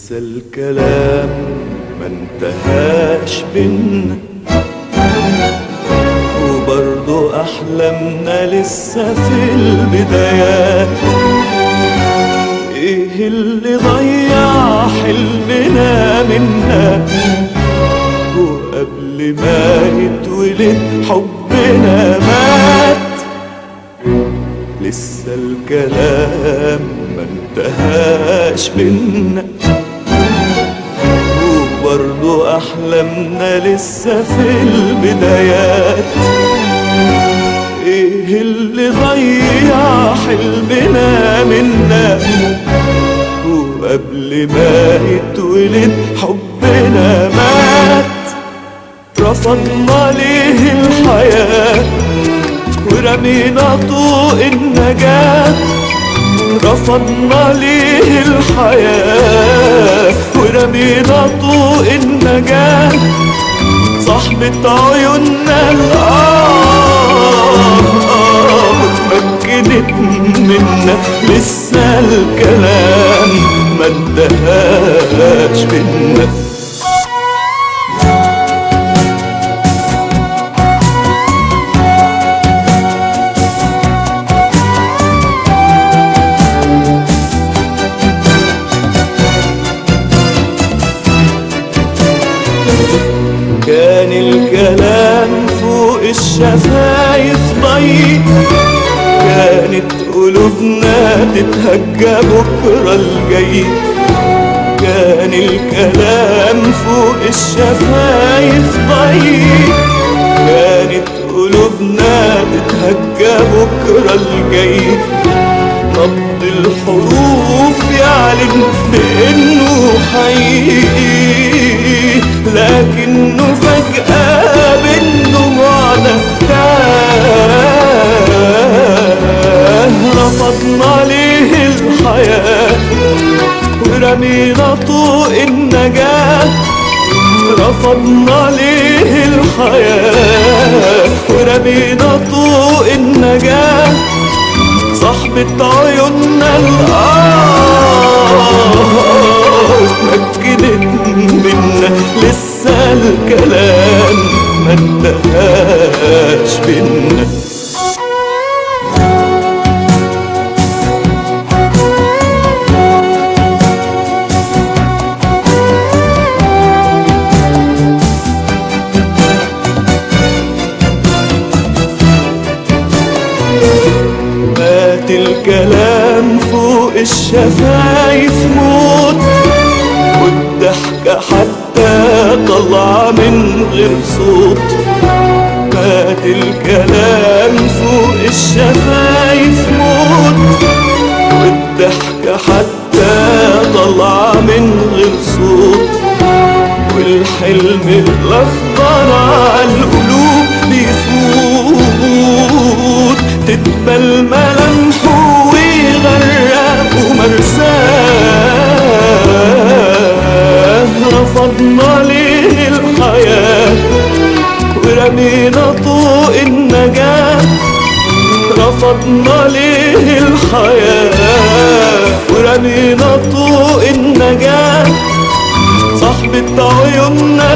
لسه الكلام ما انتهاش بينا، وبرضو أحلامنا لسه في البدايات. ايه اللي ضيع حلمنا منا، وقبل ما يتولد حبنا مات. لسه الكلام ما انتهاش بينا، وبرضو أحلامنا لسه في البدايات. ايه اللي ضيع حلمنا منا، وقبل ما يتولد حبنا مات. رفضنا ليه الحياة ورمينا طوق النجاة، رفضنا ليه الحياة ورمينا طوق النجاة. صاحبة عيوننا اتمكنت منا، لسه الكلام ما انتهاش بينا. كان الكلام فوق الشفايف ضيق، كانت قلوبنا تتهجى بكرة الجاي. كان الكلام فوق الشفايف ضيق، كانت قلوبنا تتهجى بكرة الجاي. نبض الحروف يعلن بإنه حقيقي، لكنه فجأة بالدموعنا تاه. رفضنا ليه الحياة ورمينا طوق النجاة، رفضنا ليه الحياة ورمينا طوق النجاة. صاحبة عيوننا اتمكنت منا، لسه الكلام ما انتهاش بينا. مات الكلام فوق الشفايف موت، والضحكة حتى طلع من غير صوت. مات الكلام فوق الشفايف موت، والضحكة حتى طلع من غير صوت. والحلم الأخضر عالقلوب بيفوت، تتبل ملامحه ويغرق مرساه. رفضنا ليه الحياة ورمينا طوق النجاة، رفضنا ليه الحياة ورمينا طوق النجاة. صاحبة عيوننا